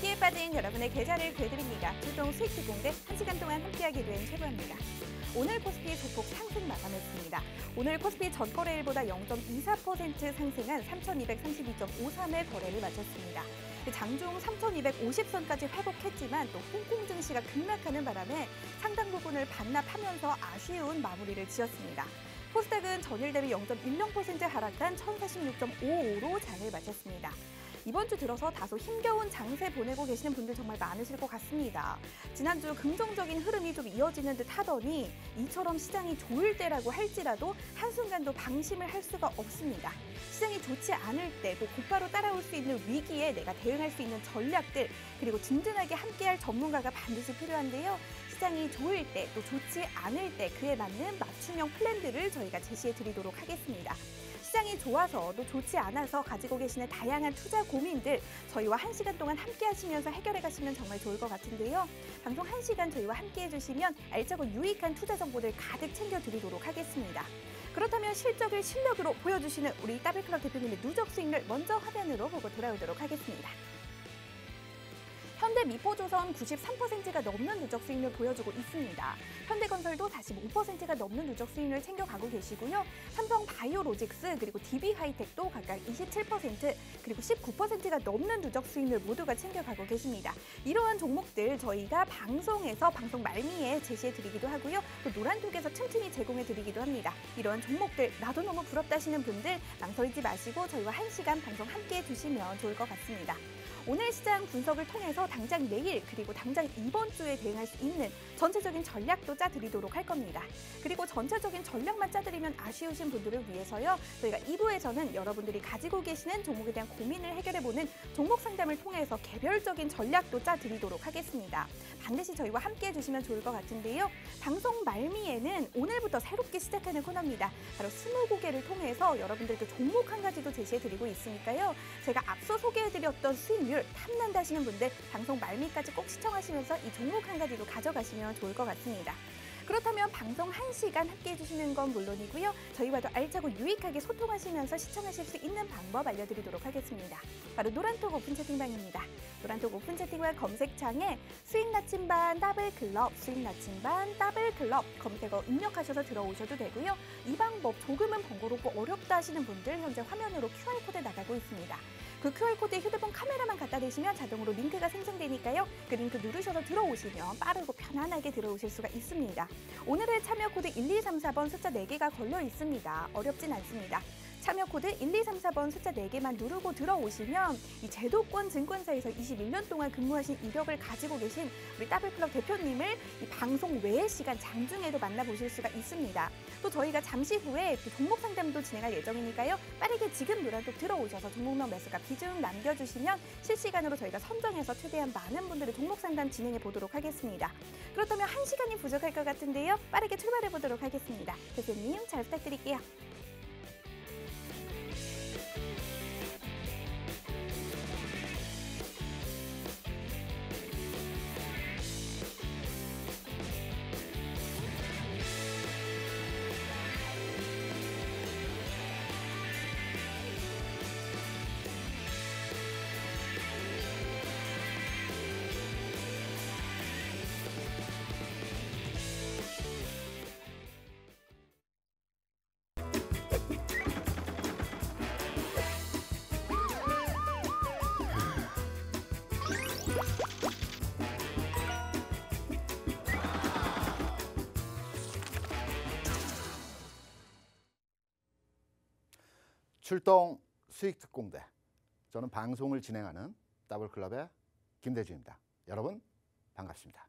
위기에 빠진 여러분의 계좌를 구해드립니다. 출동 수익 특공대 1시간 동안 함께하게 된 최고입니다. 오늘 코스피 소폭 상승 마감했습니다. 오늘 코스피 전거래일보다 0.24% 상승한 3,232.53의 거래를 마쳤습니다. 장중 3,250선까지 회복했지만 또 홍콩 증시가 급락하는 바람에 상당 부분을 반납하면서 아쉬운 마무리를 지었습니다. 코스닥은 전일 대비 0.10% 하락한 1,046.55로 장을 마쳤습니다. 이번 주 들어서 다소 힘겨운 장세 보내고 계시는 분들 정말 많으실 것 같습니다. 지난주 긍정적인 흐름이 좀 이어지는 듯 하더니 이처럼 시장이 좋을 때라고 할지라도 한순간도 방심을 할 수가 없습니다. 시장이 좋지 않을 때 또 곧바로 따라올 수 있는 위기에 내가 대응할 수 있는 전략들 그리고 든든하게 함께할 전문가가 반드시 필요한데요. 시장이 좋을 때 또 좋지 않을 때 그에 맞는 맞춤형 플랜들을 저희가 제시해 드리도록 하겠습니다. 시장이 좋아서 또 좋지 않아서 가지고 계시는 다양한 투자 고민들 저희와 1시간 동안 함께 하시면서 해결해 가시면 정말 좋을 것 같은데요. 방송 1시간 저희와 함께 해주시면 알차고 유익한 투자 정보들 가득 챙겨드리도록 하겠습니다. 그렇다면 실적을 실력으로 보여주시는 우리 더블클럽 대표님의 누적 수익률 먼저 화면으로 보고 돌아오도록 하겠습니다. 현대미포조선 93%가 넘는 누적 수익률 보여주고 있습니다. 현대건설도 45%가 넘는 누적 수익률 챙겨가고 계시고요. 삼성바이오로직스 그리고 DB하이텍도 각각 27% 그리고 19%가 넘는 누적 수익률 모두가 챙겨가고 계십니다. 이러한 종목들 저희가 방송에서 방송 말미에 제시해드리기도 하고요. 또 노란톡에서 틈틈이 제공해드리기도 합니다. 이러한 종목들 나도 너무 부럽다 하시는 분들 망설이지 마시고 저희와 1시간 방송 함께 해주시면 좋을 것 같습니다. 오늘 시장 분석을 통해서 당장 내일 그리고 당장 이번 주에 대응할 수 있는 전체적인 전략도 짜드리도록 할 겁니다. 그리고 전체적인 전략만 짜드리면 아쉬우신 분들을 위해서요. 저희가 2부에서는 여러분들이 가지고 계시는 종목에 대한 고민을 해결해보는 종목 상담을 통해서 개별적인 전략도 짜드리도록 하겠습니다. 반드시 저희와 함께 해주시면 좋을 것 같은데요. 방송 말미에는 오늘부터 새롭게 시작하는 코너입니다. 바로 스무고개를 통해서 여러분들께 종목 한 가지도 제시해드리고 있으니까요. 제가 앞서 소개해드렸던 수익률 탐난다 하시는 분들 방송 말미까지 꼭 시청하시면서 이 종목 한 가지도 가져가시면 좋을 것 같습니다. 그렇다면 방송 1시간 함께 해주시는 건 물론이고요. 저희와도 알차고 유익하게 소통하시면서 시청하실 수 있는 방법 알려드리도록 하겠습니다. 바로 노란톡 오픈 채팅방입니다. 노란톡 오픈 채팅방 검색창에 수익 나침반 더블클럽, 수익 나침반 더블클럽 검색어 입력하셔서 들어오셔도 되고요. 이 방법 조금은 번거롭고 어렵다 하시는 분들 현재 화면으로 QR코드 나가고 있습니다. 그 QR코드에 휴대폰 카메라만 갖다 대시면 자동으로 링크가 생성되니까요. 그 링크 누르셔서 들어오시면 빠르고 편안하게 들어오실 수가 있습니다. 오늘의 참여 코드 1234번 숫자 4개가 걸려 있습니다. 어렵진 않습니다. 참여 코드 1234번 숫자 4개만 누르고 들어오시면 이 제도권 증권사에서 21년 동안 근무하신 이력을 가지고 계신 우리 더블클럽 대표님을 이 방송 외의 시간 장중에도 만나보실 수가 있습니다. 또 저희가 잠시 후에 또 종목 상담도 진행할 예정이니까요. 빠르게 지금 노란톡 들어오셔서 종목명 매수가 비중 남겨주시면 실시간으로 저희가 선정해서 최대한 많은 분들의 종목 상담 진행해 보도록 하겠습니다. 그렇다면 1시간이 부족할 것 같은데요. 빠르게 출발해 보도록 하겠습니다. 대표님 잘 부탁드릴게요. 출동 수익 특공대. 저는 방송을 진행하는 더블클럽의 김대중입니다. 여러분 반갑습니다.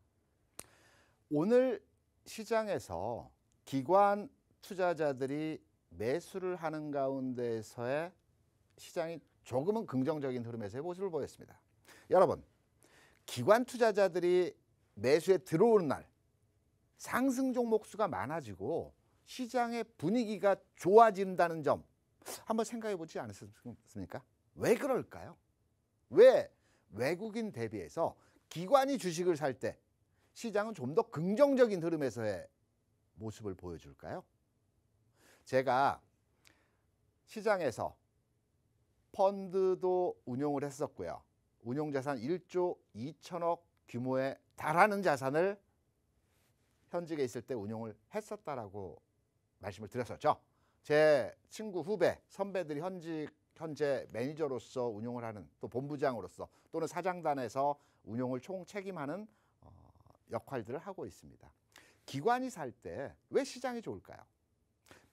오늘 시장에서 기관 투자자들이 매수를 하는 가운데서의 시장이 조금은 긍정적인 흐름에서의 모습을 보였습니다. 여러분, 기관 투자자들이 매수에 들어오는 날 상승 종목 수가 많아지고 시장의 분위기가 좋아진다는 점 한번 생각해 보지 않으셨습니까? 왜 그럴까요? 왜 외국인 대비해서 기관이 주식을 살 때 시장은 좀 더 긍정적인 흐름에서의 모습을 보여줄까요? 제가 시장에서 펀드도 운용을 했었고요. 운용자산 1조 2천억 규모에 달하는 자산을 현직에 있을 때 운용을 했었다라고 말씀을 드렸었죠. 제 친구, 후배, 선배들이 현재 매니저로서 운용을 하는, 또 본부장으로서 또는 사장단에서 운용을 총책임하는 역할들을 하고 있습니다. 기관이 살 때 왜 시장이 좋을까요?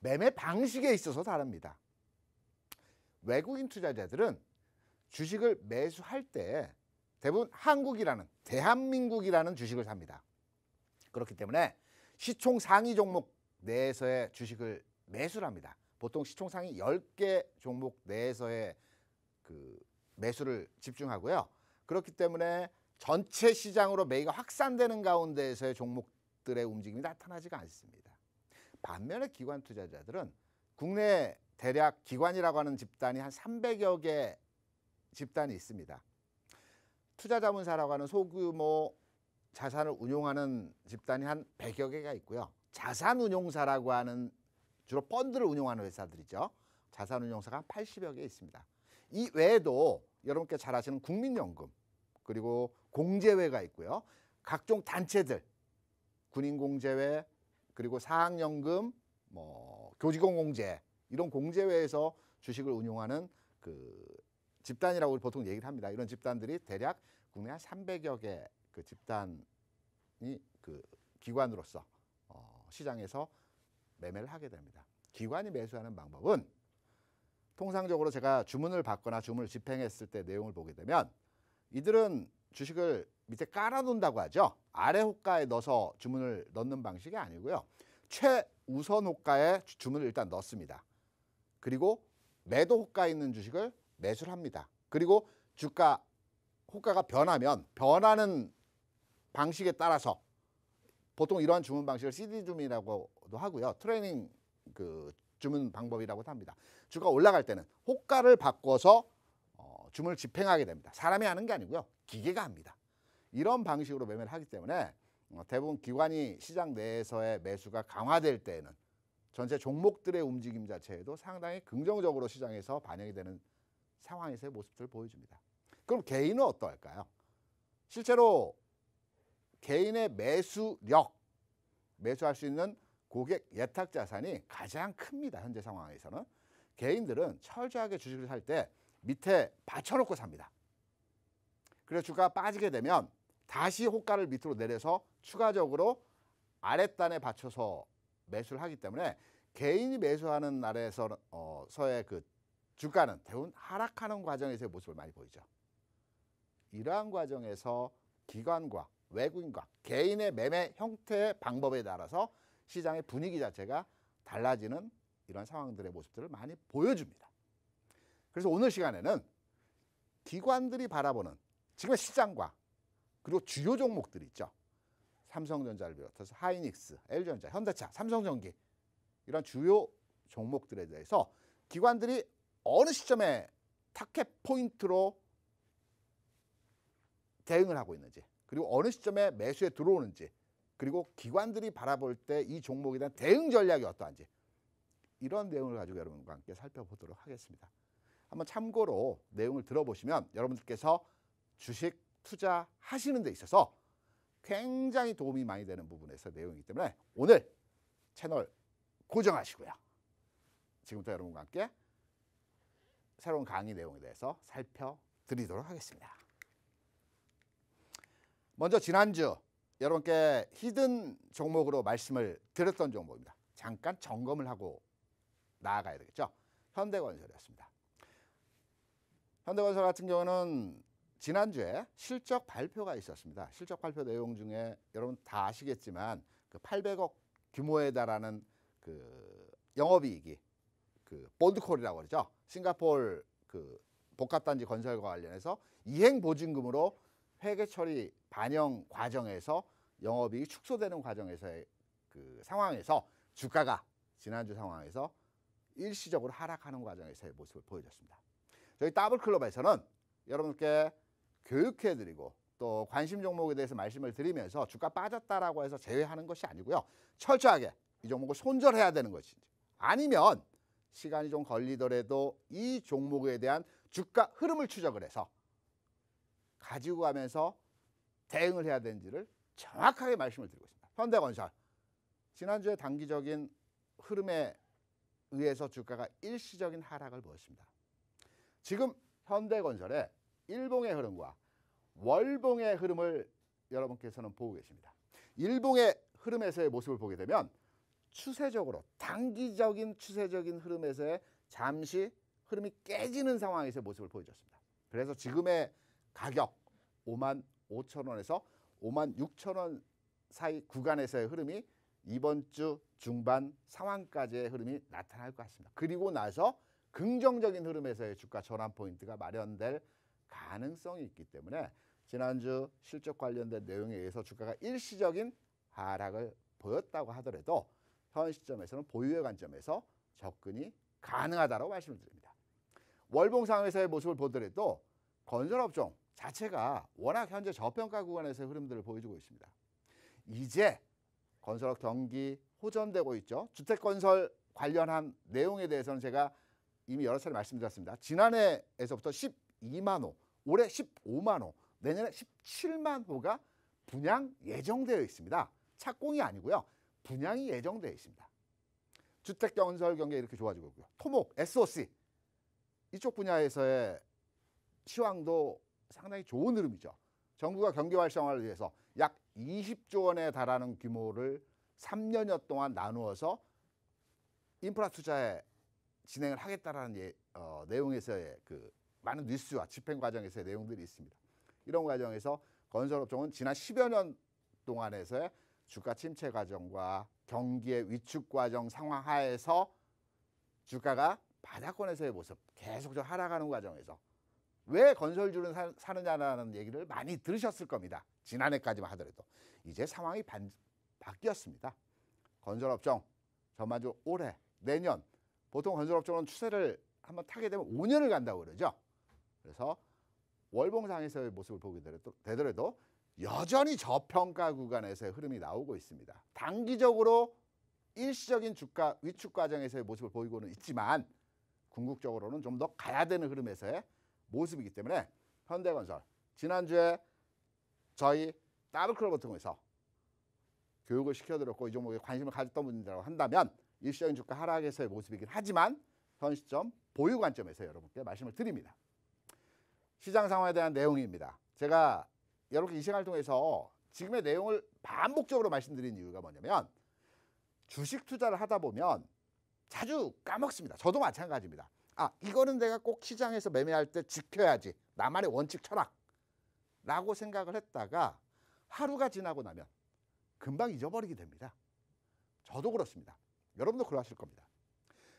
매매 방식에 있어서 다릅니다. 외국인 투자자들은 주식을 매수할 때 대부분 한국이라는, 대한민국이라는 주식을 삽니다. 그렇기 때문에 시총 상위 종목 내에서의 주식을 매수를 합니다. 보통 시총 상위 10개 종목 내에서의 그 매수를 집중하고요. 그렇기 때문에 전체 시장으로 매기가 확산되는 가운데에서의 종목들의 움직임이 나타나지가 않습니다. 반면에 기관 투자자들은 국내 대략 기관이라고 하는 집단이 한 300여 개 집단이 있습니다. 투자자문사라고 하는 소규모 자산을 운용하는 집단이 한 100여 개가 있고요. 자산운용사라고 하는 주로 펀드를 운용하는 회사들이죠. 자산운용사가 한 80여 개 있습니다. 이 외에도 여러분께 잘 아시는 국민연금, 그리고 공제회가 있고요. 각종 단체들, 군인공제회, 그리고 사학연금, 교직원공제, 이런 공제회에서 주식을 운용하는 그 집단이라고 보통 얘기를 합니다. 이런 집단들이 대략 국내 한 300여 개 그 집단이 그 기관으로서 시장에서 매매를 하게 됩니다. 기관이 매수하는 방법은 통상적으로 제가 주문을 받거나 주문을 집행했을 때 내용을 보게 되면 이들은 주식을 밑에 깔아놓는다고 하죠. 아래 호가에 넣어서 주문을 넣는 방식이 아니고요. 최우선 호가에 주문을 일단 넣습니다. 그리고 매도 호가에 있는 주식을 매수를 합니다. 그리고 주가 호가가 변하면 변하는 방식에 따라서 보통 이러한 주문 방식을 CD 주문이라고도 하고요. 트레이닝 그 주문 방법이라고도 합니다. 주가 올라갈 때는 호가를 바꿔서 주문을 집행하게 됩니다. 사람이 하는 게 아니고요. 기계가 합니다. 이런 방식으로 매매를 하기 때문에 대부분 기관이 시장 내에서의 매수가 강화될 때에는 전체 종목들의 움직임 자체에도 상당히 긍정적으로 시장에서 반영이 되는 상황에서의 모습들을 보여줍니다. 그럼 개인은 어떠할까요? 실제로 개인의 매수력, 매수할 수 있는 고객 예탁 자산이 가장 큽니다. 현재 상황에서는. 개인들은 철저하게 주식을 살 때 밑에 받쳐놓고 삽니다. 그래서 주가가 빠지게 되면 다시 호가를 밑으로 내려서 추가적으로 아랫단에 받쳐서 매수를 하기 때문에 개인이 매수하는 날에서의 그 주가는 대부분 하락하는 과정에서의 모습을 많이 보이죠. 이러한 과정에서 기관과 외국인과 개인의 매매 형태의 방법에 따라서 시장의 분위기 자체가 달라지는 이런 상황들의 모습들을 많이 보여줍니다. 그래서 오늘 시간에는 기관들이 바라보는 지금의 시장과 그리고 주요 종목들이 있죠. 삼성전자를 비롯해서 하이닉스, LG전자, 현대차, 삼성전기 이런 주요 종목들에 대해서 기관들이 어느 시점에 타겟 포인트로 대응을 하고 있는지, 그리고 어느 시점에 매수에 들어오는지, 그리고 기관들이 바라볼 때 이 종목에 대한 대응 전략이 어떠한지 이런 내용을 가지고 여러분과 함께 살펴보도록 하겠습니다. 한번 참고로 내용을 들어보시면 여러분들께서 주식 투자하시는 데 있어서 굉장히 도움이 많이 되는 부분에서 내용이기 때문에 오늘 채널 고정하시고요. 지금부터 여러분과 함께 새로운 강의 내용에 대해서 살펴드리도록 하겠습니다. 먼저 지난주 여러분께 히든 종목으로 말씀을 드렸던 종목입니다. 잠깐 점검을 하고 나아가야 되겠죠. 현대건설이었습니다. 현대건설 같은 경우는 지난주에 실적 발표가 있었습니다. 실적 발표 내용 중에 여러분 다 아시겠지만 그 800억 규모에 달하는 그 영업이익이 그 본드콜이라고 그러죠. 싱가포르 그 복합단지 건설과 관련해서 이행 보증금으로 회계 처리 반영 과정에서 영업이익이 축소되는 과정에서의 그 상황에서 주가가 지난주 상황에서 일시적으로 하락하는 과정에서의 모습을 보여줬습니다. 저희 더블클럽에서는 여러분께 교육해드리고 또 관심 종목에 대해서 말씀을 드리면서 주가 빠졌다라고 해서 제외하는 것이 아니고요. 철저하게 이 종목을 손절해야 되는 것인지 아니면 시간이 좀 걸리더라도 이 종목에 대한 주가 흐름을 추적을 해서 가지고 가면서 대응을 해야 되는지를 정확하게 말씀을 드리고 있습니다. 현대건설 지난주에 단기적인 흐름에 의해서 주가가 일시적인 하락을 보였습니다. 지금 현대건설의 일봉의 흐름과 월봉의 흐름을 여러분께서는 보고 계십니다. 일봉의 흐름에서의 모습을 보게 되면 추세적으로 단기적인 추세적인 흐름에서의 잠시 흐름이 깨지는 상황에서의 모습을 보여줬습니다. 그래서 지금의 가격 55,000원에서 56,000원 사이 구간에서의 흐름이 이번 주 중반 상황까지의 흐름이 나타날 것 같습니다. 그리고 나서 긍정적인 흐름에서의 주가 전환 포인트가 마련될 가능성이 있기 때문에 지난주 실적 관련된 내용에 의해서 주가가 일시적인 하락을 보였다고 하더라도 현 시점에서는 보유의 관점에서 접근이 가능하다고 말씀을 드립니다. 월봉 상황에서의 모습을 보더라도 건설업종 자체가 워낙 현재 저평가 구간에서의 흐름들을 보여주고 있습니다. 이제 건설업 경기 호전되고 있죠. 주택건설 관련한 내용에 대해서는 제가 이미 여러 차례 말씀드렸습니다. 지난해에서부터 12만 호, 올해 15만 호, 내년에 17만 호가 분양 예정되어 있습니다. 착공이 아니고요. 분양이 예정되어 있습니다. 주택건설 경기가 이렇게 좋아지고 있고요. 토목, SOC 이쪽 분야에서의 시황도 상당히 좋은 흐름이죠. 정부가 경기 활성화를 위해서 약 20조 원에 달하는 규모를 3년여 동안 나누어서 인프라 투자에 진행을 하겠다라는 내용에서의 그 많은 뉴스와 집행 과정에서의 내용들이 있습니다. 이런 과정에서 건설업종은 지난 10여 년 동안에서의 주가 침체 과정과 경기의 위축 과정 상황 하에서 주가가 바닥권에서의 모습 계속적으로 하락하는 과정에서 왜 건설주는 사느냐라는 얘기를 많이 들으셨을 겁니다. 지난해까지만 하더라도 이제 상황이 바뀌었습니다. 건설업종 전반적으로 올해 내년 보통 건설업종은 추세를 한번 타게 되면 5년을 간다고 그러죠. 그래서 월봉상에서의 모습을 보게 되더라도 여전히 저평가 구간에서의 흐름이 나오고 있습니다. 단기적으로 일시적인 주가 위축 과정에서의 모습을 보이고는 있지만 궁극적으로는 좀 더 가야 되는 흐름에서의 모습이기 때문에 현대건설 지난주에 저희 더블클럽을 통해서 교육을 시켜드렸고 이 종목에 관심을 가졌던 분들이라고 한다면 일시적인 주가 하락에서의 모습이긴 하지만 현 시점 보유 관점에서 여러분께 말씀을 드립니다. 시장 상황에 대한 내용입니다. 제가 여러분께 이 시간을 통해서 지금의 내용을 반복적으로 말씀드린 이유가 뭐냐면 주식 투자를 하다 보면 자주 까먹습니다. 저도 마찬가지입니다. 이거는 내가 꼭 시장에서 매매할 때 지켜야지. 나만의 원칙 철학라고 생각을 했다가 하루가 지나고 나면 금방 잊어버리게 됩니다. 저도 그렇습니다. 여러분도 그러실 겁니다.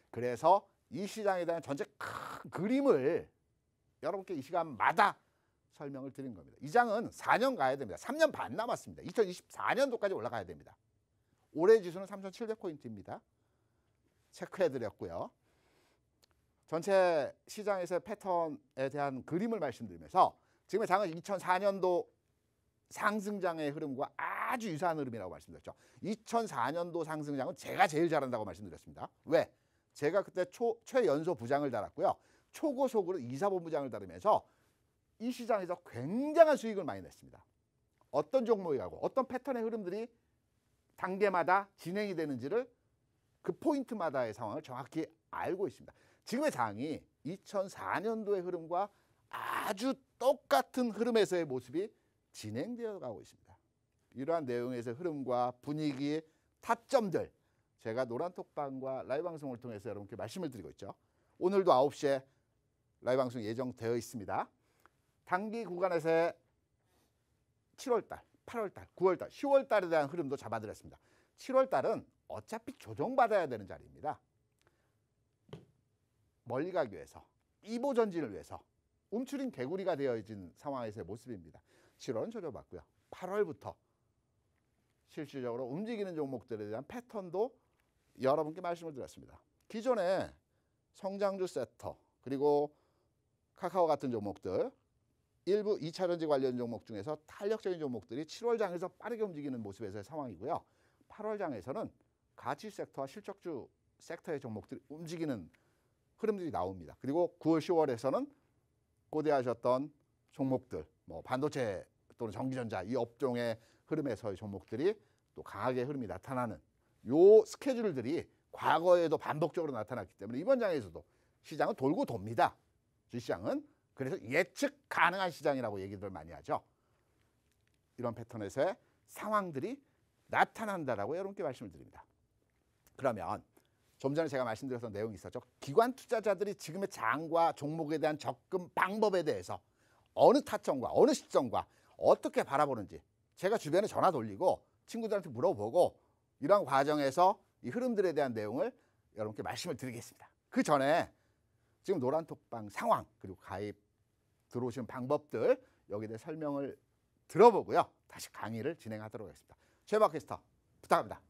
그래서 이 시장에 대한 전체 큰 그림을 여러분께 이 시간마다 설명을 드린 겁니다. 이 장은 4년 가야 됩니다. 3년 반 남았습니다. 2024년도까지 올라가야 됩니다. 올해 지수는 3,700포인트입니다. 체크해드렸고요. 전체 시장에서의 패턴에 대한 그림을 말씀드리면서 지금의 장은 2004년도 상승장의 흐름과 아주 유사한 흐름이라고 말씀드렸죠. 2004년도 상승장은 제가 제일 잘한다고 말씀드렸습니다. 왜? 제가 그때 최연소 부장을 달았고요. 초고속으로 이사본부장을 다루면서 이 시장에서 굉장한 수익을 많이 냈습니다. 어떤 종목이 가고 어떤 패턴의 흐름들이 단계마다 진행이 되는지를 그 포인트마다의 상황을 정확히 알고 있습니다. 지금의 장이 2004년도의 흐름과 아주 똑같은 흐름에서의 모습이 진행되어 가고 있습니다. 이러한 내용에서 흐름과 분위기, 타점들 제가 노란톡방과 라이브 방송을 통해서 여러분께 말씀을 드리고 있죠. 오늘도 9시에 라이브 방송 예정되어 있습니다. 단기 구간에서의 7월달, 8월달, 9월달, 10월달에 대한 흐름도 잡아드렸습니다. 7월달은 어차피 조정받아야 되는 자리입니다. 멀리 가기 위해서, 이보 전진을 위해서 움츠린 개구리가 되어진 상황에서의 모습입니다. 7월은 조정받고요. 8월부터 실질적으로 움직이는 종목들에 대한 패턴도 여러분께 말씀을 드렸습니다. 기존에 성장주 섹터 그리고 카카오 같은 종목들 일부 2차전지 관련 종목 중에서 탄력적인 종목들이 7월 장에서 빠르게 움직이는 모습에서의 상황이고요. 8월 장에서는 가치 섹터와 실적주 섹터의 종목들이 움직이는 흐름들이 나옵니다. 그리고 9월, 10월에서는 고대하셨던 종목들 뭐 반도체 또는 전기전자 이 업종의 흐름에서의 종목들이 또 강하게 흐름이 나타나는 요 스케줄들이 과거에도 반복적으로 나타났기 때문에 이번 장에서도 시장은 돌고 돕니다. 주시장은 그래서 예측 가능한 시장이라고 얘기들 많이 하죠. 이런 패턴에서의 상황들이 나타난다라고 여러분께 말씀을 드립니다. 그러면 좀 전에 제가 말씀드렸던 내용이 있었죠. 기관 투자자들이 지금의 장과 종목에 대한 접근 방법에 대해서 어느 타점과 어느 시점과 어떻게 바라보는지 제가 주변에 전화 돌리고 친구들한테 물어보고 이러한 과정에서 이 흐름들에 대한 내용을 여러분께 말씀을 드리겠습니다. 그 전에 지금 노란톡방 상황 그리고 가입 들어오시는 방법들 여기에 대해 설명을 들어보고요. 다시 강의를 진행하도록 하겠습니다. 최박 캐스터 부탁합니다.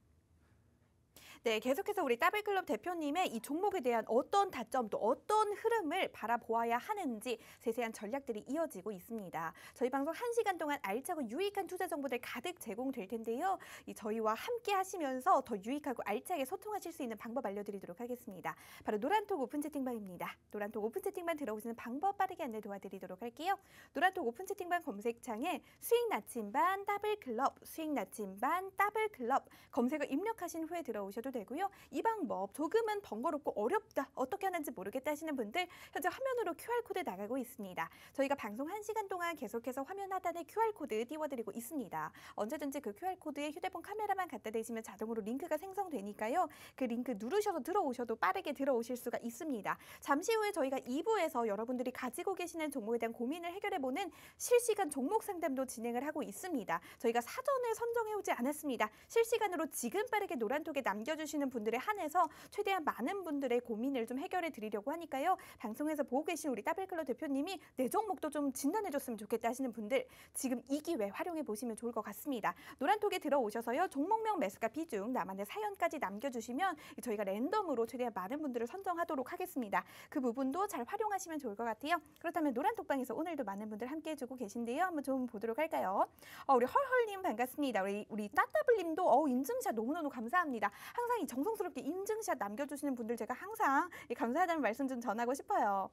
네, 계속해서 우리 따블클럽 대표님의 이 종목에 대한 어떤 다점 또 어떤 흐름을 바라보아야 하는지 세세한 전략들이 이어지고 있습니다. 저희 방송 1시간 동안 알차고 유익한 투자 정보들 가득 제공될 텐데요. 이 저희와 함께 하시면서 더 유익하고 알차게 소통하실 수 있는 방법 알려드리도록 하겠습니다. 바로 노란톡 오픈 채팅방입니다. 노란톡 오픈 채팅방 들어오시는 방법 빠르게 안내 도와드리도록 할게요. 노란톡 오픈 채팅방 검색창에 수익 나침반 따블클럽, 수익 나침반 따블클럽 검색어 입력하신 후에 들어오셔도 되고요. 이 방법 조금은 번거롭고 어렵다, 어떻게 하는지 모르겠다 하시는 분들 현재 화면으로 QR코드 나가고 있습니다. 저희가 방송 1시간 동안 계속해서 화면 하단에 QR코드 띄워드리고 있습니다. 언제든지 그 QR코드에 휴대폰 카메라만 갖다 대시면 자동으로 링크가 생성되니까요. 그 링크 누르셔서 들어오셔도 빠르게 들어오실 수가 있습니다. 잠시 후에 저희가 2부에서 여러분들이 가지고 계시는 종목에 대한 고민을 해결해보는 실시간 종목 상담도 진행을 하고 있습니다. 저희가 사전에 선정해오지 않았습니다. 실시간으로 지금 빠르게 노란톡에 남겨주시는 분들에 한해서 최대한 많은 분들의 고민을 좀 해결해 드리려고 하니까요. 방송에서 보고 계신 우리 따블클럽 대표님이 내 종목도 좀 진단해줬으면 좋겠다 하시는 분들 지금 이 기회 활용해 보시면 좋을 것 같습니다. 노란톡에 들어오셔서요. 종목명 매수가 비중 나만의 사연까지 남겨주시면 저희가 랜덤으로 최대한 많은 분들을 선정하도록 하겠습니다. 그 부분도 잘 활용하시면 좋을 것 같아요. 그렇다면 노란톡방에서 오늘도 많은 분들 함께 해주고 계신데요. 한번 좀 보도록 할까요? 우리 헐헐님 반갑습니다. 우리 따따블님도 인증샷 너무너무 감사합니다. 항상 이 정성스럽게 인증샷 남겨주시는 분들 제가 항상 감사하다는 말씀 좀 전하고 싶어요.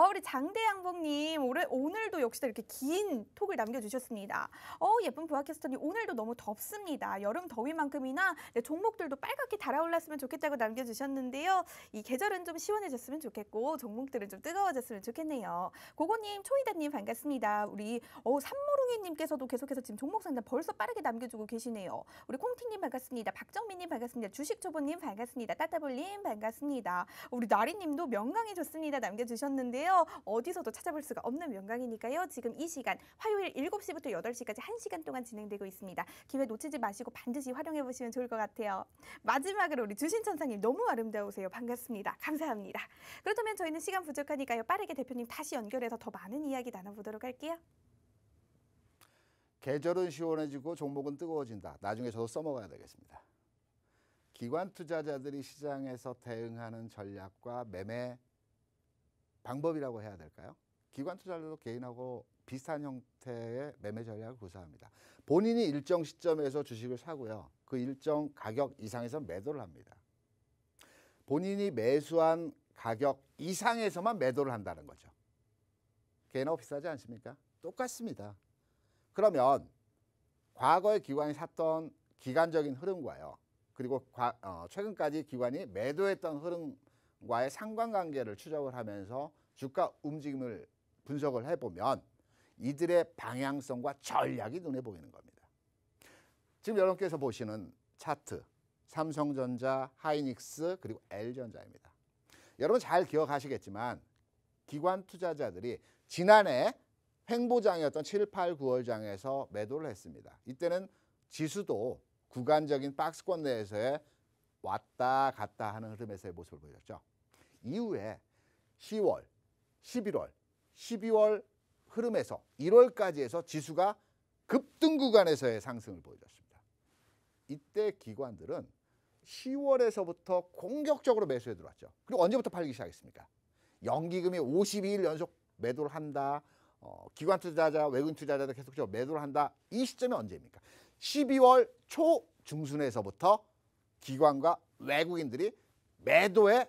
우리 장대양봉님 오늘도 역시 이렇게 긴 톡을 남겨주셨습니다. 예쁜 부하캐스터님 오늘도 너무 덥습니다. 여름 더위만큼이나 종목들도 빨갛게 달아올랐으면 좋겠다고 남겨주셨는데요. 이 계절은 좀 시원해졌으면 좋겠고 종목들은 좀 뜨거워졌으면 좋겠네요. 고고님, 초이다님 반갑습니다. 우리 삼모룽이님께서도 계속해서 지금 종목 상담 벌써 빠르게 남겨주고 계시네요. 우리 콩팅님 반갑습니다. 박정민님 반갑습니다. 주식초보님 반갑습니다. 따따블님 반갑습니다. 우리 나리님도 명강이 좋습니다 남겨주셨는데 어디서도 찾아볼 수가 없는 명강이니까요. 지금 이 시간 화요일 7시부터 8시까지 1시간 동안 진행되고 있습니다. 기회 놓치지 마시고 반드시 활용해 보시면 좋을 것 같아요. 마지막으로 우리 주신천사님 너무 아름다우세요. 반갑습니다. 감사합니다. 그렇다면 저희는 시간 부족하니까요. 빠르게 대표님 다시 연결해서 더 많은 이야기 나눠보도록 할게요. 계절은 시원해지고 종목은 뜨거워진다. 나중에 저도 써먹어야 되겠습니다. 기관 투자자들이 시장에서 대응하는 전략과 매매 방법이라고 해야 될까요? 기관 투자자들도 개인하고 비슷한 형태의 매매 전략을 구사합니다. 본인이 일정 시점에서 주식을 사고요. 그 일정 가격 이상에서 매도를 합니다. 본인이 매수한 가격 이상에서만 매도를 한다는 거죠. 개인하고 비슷하지 않습니까? 똑같습니다. 그러면 과거에 기관이 샀던 기간적인 흐름과요. 그리고 최근까지 기관이 매도했던 흐름과의 상관관계를 추적을 하면서 주가 움직임을 분석을 해보면 이들의 방향성과 전략이 눈에 보이는 겁니다. 지금 여러분께서 보시는 차트, 삼성전자, 하이닉스 그리고 L전자입니다. 여러분 잘 기억하시겠지만 기관 투자자들이 지난해 횡보장이었던 7, 8, 9월장에서 매도를 했습니다. 이때는 지수도 구간적인 박스권 내에서의 왔다 갔다 하는 흐름에서의 모습을 보였죠. 이후에 10월, 11월, 12월 흐름에서 1월까지 해서 지수가 급등 구간에서의 상승을 보여줬습니다. 이때 기관들은 10월에서부터 공격적으로 매수에 들어왔죠. 그리고 언제부터 팔기 시작했습니까? 연기금이 52일 연속 매도를 한다. 기관 투자자, 외국인 투자자들 계속적으로 매도를 한다. 이 시점이 언제입니까? 12월 초 중순에서부터 기관과 외국인들이 매도의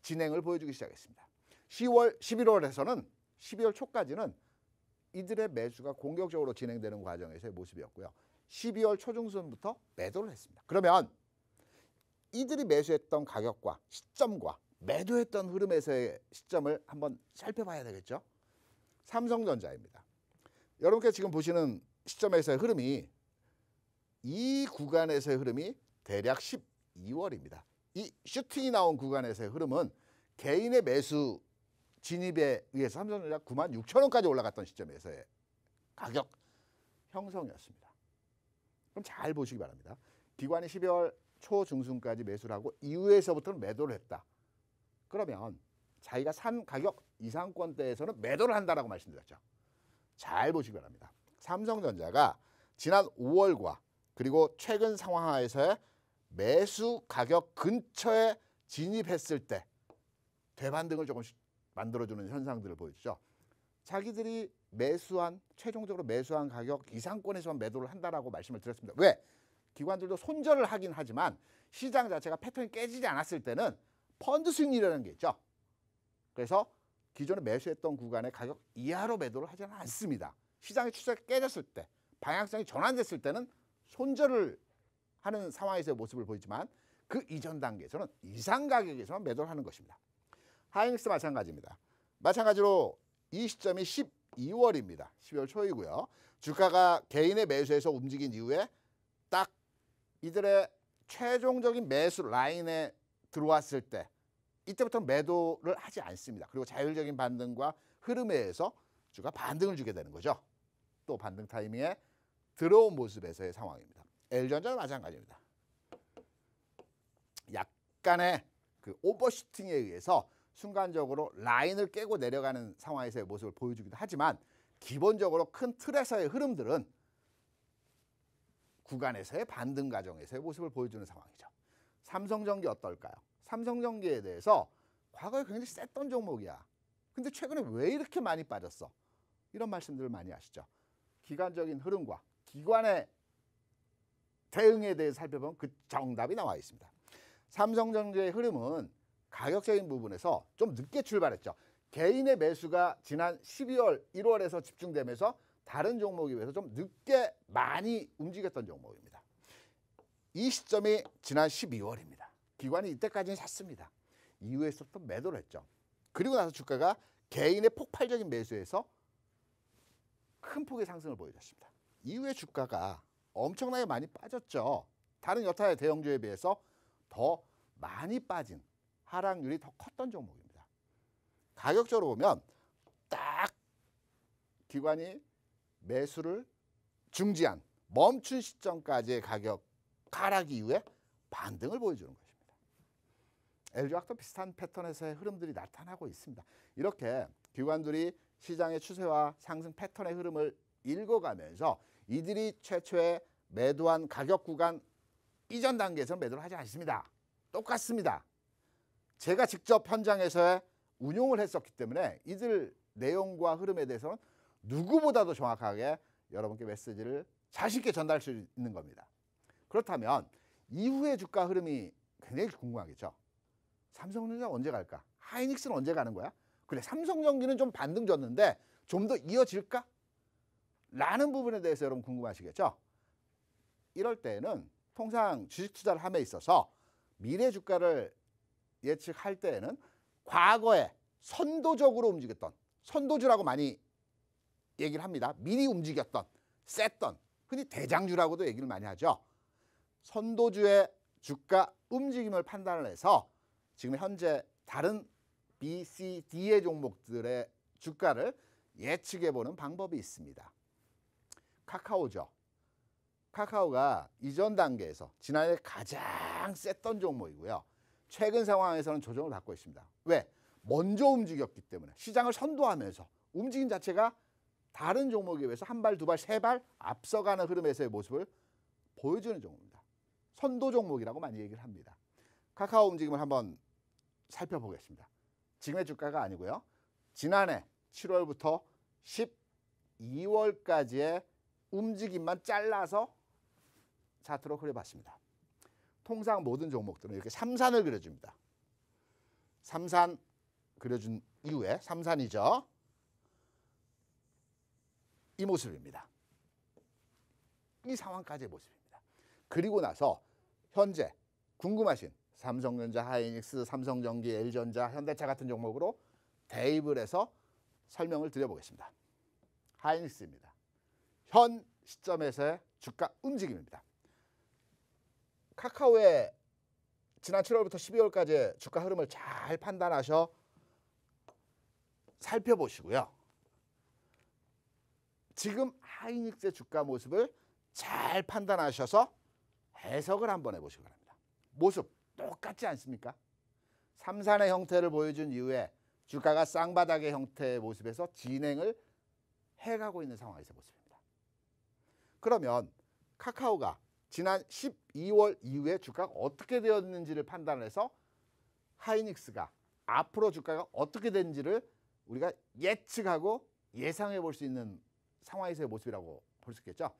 진행을 보여주기 시작했습니다. 10월, 11월에서는 12월 초까지는 이들의 매수가 공격적으로 진행되는 과정에서의 모습이었고요. 12월 초중순부터 매도를 했습니다. 그러면 이들이 매수했던 가격과 시점과 매도했던 흐름에서의 시점을 한번 살펴봐야 되겠죠. 삼성전자입니다. 여러분께 지금 보시는 시점에서의 흐름이 이 구간에서의 흐름이 대략 12월입니다. 이 슈팅이 나온 구간에서의 흐름은 개인의 매수 진입에 의해서 삼성전자 96,000원까지 올라갔던 시점에서의 가격 형성이었습니다. 그럼 잘 보시기 바랍니다. 기관이 12월 초중순까지 매수를 하고 이후에서부터는 매도를 했다. 그러면 자기가 산 가격 이상권대에서는 매도를 한다라고 말씀드렸죠. 잘 보시기 바랍니다. 삼성전자가 지난 5월과 그리고 최근 상황하에서의 매수 가격 근처에 진입했을 때 대반등을 조금씩 만들어주는 현상들을 보여주죠. 자기들이 매수한 최종적으로 매수한 가격 이상권에서만 매도를 한다라고 말씀을 드렸습니다. 왜? 기관들도 손절을 하긴 하지만 시장 자체가 패턴이 깨지지 않았을 때는 펀드 수익률이라는 게 있죠. 그래서 기존에 매수했던 구간의 가격 이하로 매도를 하지는 않습니다. 시장의 추세가 깨졌을 때, 방향성이 전환됐을 때는 손절을 하는 상황에서의 모습을 보이지만 그 이전 단계에서는 이상 가격에서만 매도를 하는 것입니다. 하이닉스 마찬가지입니다. 마찬가지로 이 시점이 12월입니다. 12월 초이고요. 주가가 개인의 매수에서 움직인 이후에 딱 이들의 최종적인 매수 라인에 들어왔을 때 이때부터 매도를 하지 않습니다. 그리고 자율적인 반등과 흐름에 의해서 주가 반등을 주게 되는 거죠. 또 반등 타이밍에 들어온 모습에서의 상황입니다. LG전자는 마찬가지입니다. 약간의 그 오버슈팅에 의해서 순간적으로 라인을 깨고 내려가는 상황에서의 모습을 보여주기도 하지만 기본적으로 큰 틀에서의 흐름들은 구간에서의 반등 과정에서의 모습을 보여주는 상황이죠. 삼성전기 어떨까요? 삼성전기에 대해서 과거에 굉장히 셌던 종목이야. 근데 최근에 왜 이렇게 많이 빠졌어? 이런 말씀들을 많이 하시죠. 기간적인 흐름과 기관의 대응에 대해 살펴보면 그 정답이 나와 있습니다. 삼성전기의 흐름은 가격적인 부분에서 좀 늦게 출발했죠. 개인의 매수가 지난 12월, 1월에서 집중되면서 다른 종목에 비해서 좀 늦게 많이 움직였던 종목입니다. 이 시점이 지난 12월입니다. 기관이 이때까지는 샀습니다. 이후에서부터 매도를 했죠. 그리고 나서 주가가 개인의 폭발적인 매수에서 큰 폭의 상승을 보여줬습니다. 이후에 주가가 엄청나게 많이 빠졌죠. 다른 여타의 대형주에 비해서 더 많이 빠진 하락률이 더 컸던 종목입니다. 가격적으로 보면 딱 기관이 매수를 중지한 멈춘 시점까지의 가격 하락 이후에 반등을 보여주는 것입니다. LG화학도 비슷한 패턴에서의 흐름들이 나타나고 있습니다. 이렇게 기관들이 시장의 추세와 상승 패턴의 흐름을 읽어가면서 이들이 최초에 매도한 가격 구간 이전 단계에서 매도를 하지 않습니다. 똑같습니다. 제가 직접 현장에서 운용을 했었기 때문에 이들 내용과 흐름에 대해서는 누구보다도 정확하게 여러분께 메시지를 자신 있게 전달할 수 있는 겁니다. 그렇다면 이후의 주가 흐름이 굉장히 궁금하겠죠. 삼성전자 언제 갈까? 하이닉스는 언제 가는 거야? 그래, 삼성전기는 좀 반등 줬는데 좀 더 이어질까? 라는 부분에 대해서 여러분 궁금하시겠죠? 이럴 때에는 통상 주식 투자를 함에 있어서 미래 주가를 예측할 때에는 과거에 선도적으로 움직였던, 선도주라고 많이 얘기를 합니다. 미리 움직였던, 셌던, 흔히 대장주라고도 얘기를 많이 하죠. 선도주의 주가 움직임을 판단을 해서 지금 현재 다른 B, C, D의 종목들의 주가를 예측해보는 방법이 있습니다. 카카오죠. 카카오가 이전 단계에서 지난해 가장 셌던 종목이고요. 최근 상황에서는 조정을 받고 있습니다. 왜? 먼저 움직였기 때문에 시장을 선도하면서 움직임 자체가 다른 종목에 비해서 한 발, 두 발, 세 발 앞서가는 흐름에서의 모습을 보여주는 종목입니다. 선도 종목이라고 많이 얘기를 합니다. 카카오 움직임을 한번 살펴보겠습니다. 지금의 주가가 아니고요. 지난해 7월부터 12월까지의 움직임만 잘라서 차트로 그려봤습니다. 통상 모든 종목들은 이렇게 삼산을 그려줍니다. 삼산 그려준 이후에 삼산이죠. 이 모습입니다. 이 상황까지의 모습입니다. 그리고 나서 현재 궁금하신 삼성전자, 하이닉스, 삼성전기, LG전자, 현대차 같은 종목으로 대입을 해서 설명을 드려보겠습니다. 하이닉스입니다. 현 시점에서의 주가 움직임입니다. 카카오의 지난 7월부터 12월까지의 주가 흐름을 잘 판단하셔 살펴보시고요. 지금 하이닉스의 주가 모습을 잘 판단하셔서 해석을 한번 해보시기 바랍니다. 모습 똑같지 않습니까? 삼산의 형태를 보여준 이후에 주가가 쌍바닥의 형태의 모습에서 진행을 해가고 있는 상황에서의 모습입니다. 그러면 카카오가 지난 12월 이후에 주가가 어떻게 되었는지를 판단해서 하이닉스가 앞으로 주가가 어떻게 되는지를 우리가 예측하고 예상해 볼 수 있는 상황에서의 모습이라고 볼 수 있겠죠.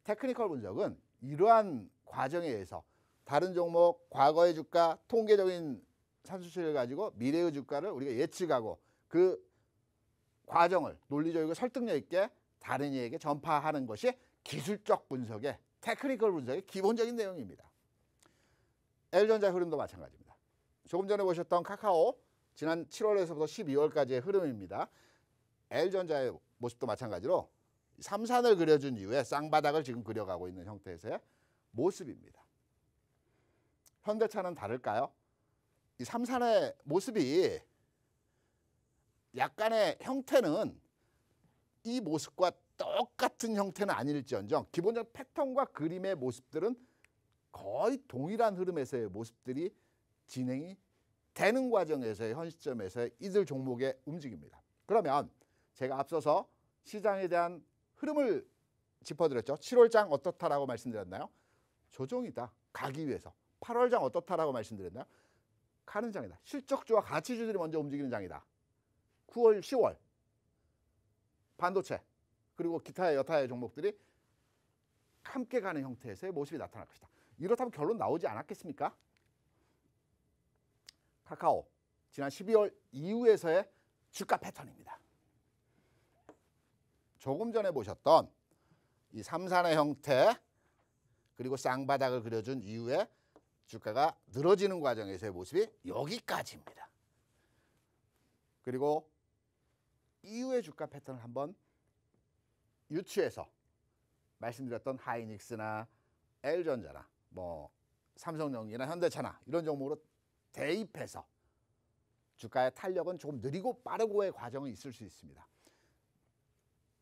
테크니컬 분석은 이러한 과정에 의해서 다른 종목 과거의 주가 통계적인 산수치를 가지고 미래의 주가를 우리가 예측하고 그 과정을 논리적이고 설득력 있게 다른 이에게 전파하는 것이 기술적 분석의 테크니컬 분석의 기본적인 내용입니다. L전자 흐름도 마찬가지입니다. 조금 전에 보셨던 카카오 지난 7월에서부터 12월까지의 흐름입니다. L전자의 모습도 마찬가지로 삼산을 그려준 이후에 쌍바닥을 지금 그려가고 있는 형태에서의 모습입니다. 현대차는 다를까요? 이 삼산의 모습이 약간의 형태는 이 모습과 똑같은 형태는 아닐지언정 기본적 패턴과 그림의 모습들은 거의 동일한 흐름에서의 모습들이 진행이 되는 과정에서의 현 시점에서의 이들 종목의 움직임입니다. 그러면 제가 앞서서 시장에 대한 흐름을 짚어드렸죠. 7월장 어떻다라고 말씀드렸나요? 조정이다. 가기 위해서. 8월장 어떻다라고 말씀드렸나요? 가는 장이다. 실적주와 가치주들이 먼저 움직이는 장이다. 9월, 10월 반도체 그리고 기타의 여타의 종목들이 함께 가는 형태에서의 모습이 나타날 것이다. 이렇다면 결론 나오지 않았겠습니까? 카카오 지난 12월 이후에서의 주가 패턴입니다. 조금 전에 보셨던 이 삼산의 형태 그리고 쌍바닥을 그려준 이후에 주가가 늘어지는 과정에서의 모습이 여기까지입니다. 그리고 이후의 주가 패턴을 한번 유추해서 말씀드렸던 하이닉스나 L전자나 뭐 삼성전기나 현대차나 이런 종목으로 대입해서 주가의 탄력은 조금 느리고 빠르고의 과정이 있을 수 있습니다.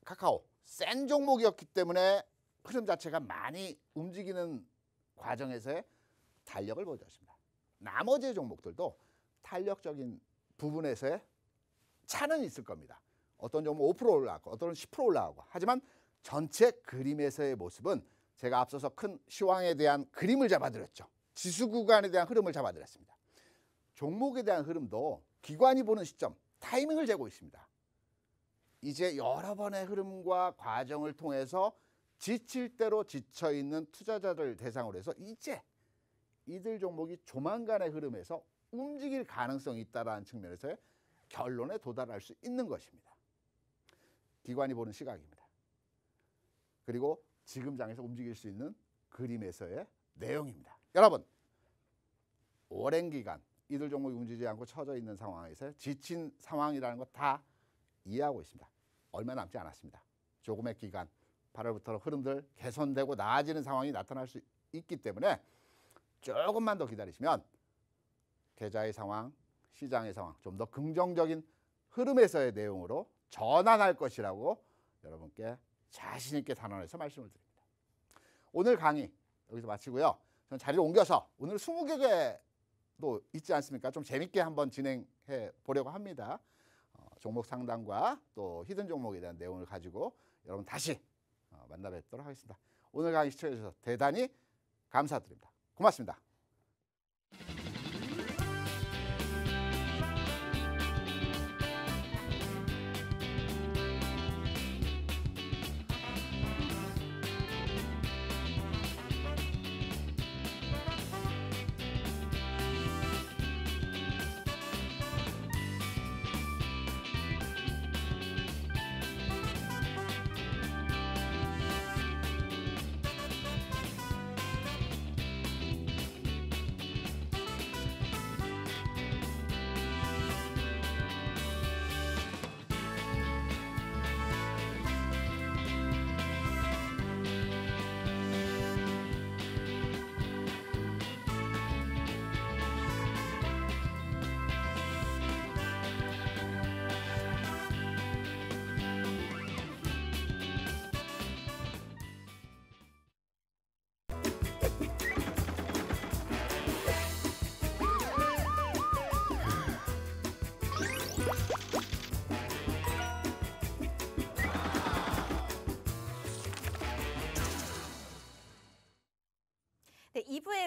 카카오 센 종목이었기 때문에 흐름 자체가 많이 움직이는 과정에서의 탄력을 보여줬습니다. 나머지 종목들도 탄력적인 부분에서의 차는 있을 겁니다. 어떤 종목 5% 올라가고 어떤 10% 올라가고 하지만 전체 그림에서의 모습은 제가 앞서서 큰 시황에 대한 그림을 잡아드렸죠. 지수 구간에 대한 흐름을 잡아드렸습니다. 종목에 대한 흐름도 기관이 보는 시점 타이밍을 재고 있습니다. 이제 여러 번의 흐름과 과정을 통해서 지칠 대로 지쳐있는 투자자들 대상으로 해서 이제 이들 종목이 조만간의 흐름에서 움직일 가능성이 있다는 측면에서의 결론에 도달할 수 있는 것입니다. 기관이 보는 시각입니다. 그리고 지금 장에서 움직일 수 있는 그림에서의 내용입니다. 여러분 오랜 기간 이들 종목이 움직이지 않고 처져 있는 상황에서 지친 상황이라는 거 다 이해하고 있습니다. 얼마 남지 않았습니다. 조금의 기간 8월부터 흐름들 개선되고 나아지는 상황이 나타날 수 있기 때문에 조금만 더 기다리시면 계좌의 상황, 시장의 상황 좀 더 긍정적인 흐름에서의 내용으로 전환할 것이라고 여러분께 자신 있게 단언해서 말씀을 드립니다. 오늘 강의 여기서 마치고요. 저는 자리를 옮겨서 오늘 20개도 있지 않습니까? 좀 재밌게 한번 진행해 보려고 합니다. 종목 상담과 또 히든 종목에 대한 내용을 가지고 여러분 다시 만나 뵙도록 하겠습니다. 오늘 강의 시청해 주셔서 대단히 감사드립니다. 고맙습니다.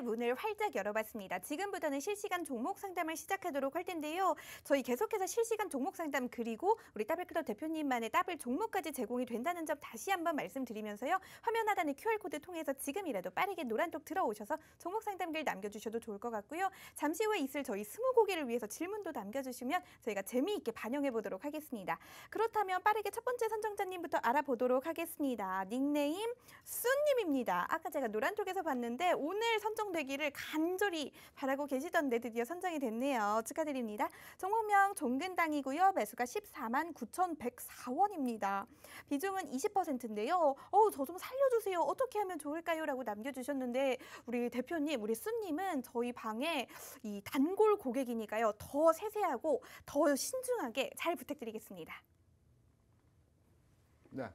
문을 활짝 열어봤습니다. 지금부터는 실시간 종목 상담을 시작하도록 할 텐데요. 저희 계속해서 실시간 종목 상담 그리고 우리 더블클럽 대표님만의 더블 종목까지 제공이 된다는 점 다시 한번 말씀드리면서요. 화면 하단의 QR코드 통해서 지금이라도 빠르게 노란톡 들어오셔서 종목 상담글 남겨주셔도 좋을 것 같고요. 잠시 후에 있을 저희 스무고개를 위해서 질문도 남겨주시면 저희가 재미있게 반영해 보도록 하겠습니다. 그렇다면 빠르게 첫 번째 선정자님부터 알아보도록 하겠습니다. 닉네임 쏜님입니다. 아까 제가 노란톡에서 봤는데 오늘 선정되기를 간절히 바라고 계시던데 드디어 선정이 됐네요. 축하드립니다. 종목명 종근당이고요. 매수가 14만 9,104원입니다. 비중은 20%인데요. 저 좀 살려주세요. 어떻게 하면 좋을까요? 라고 남겨주셨는데 우리 대표님, 우리 쏜님은 저희 방에 이 단골 고객이니까요. 더 세세하고 더 신중하게 잘 부탁드리겠습니다. 네.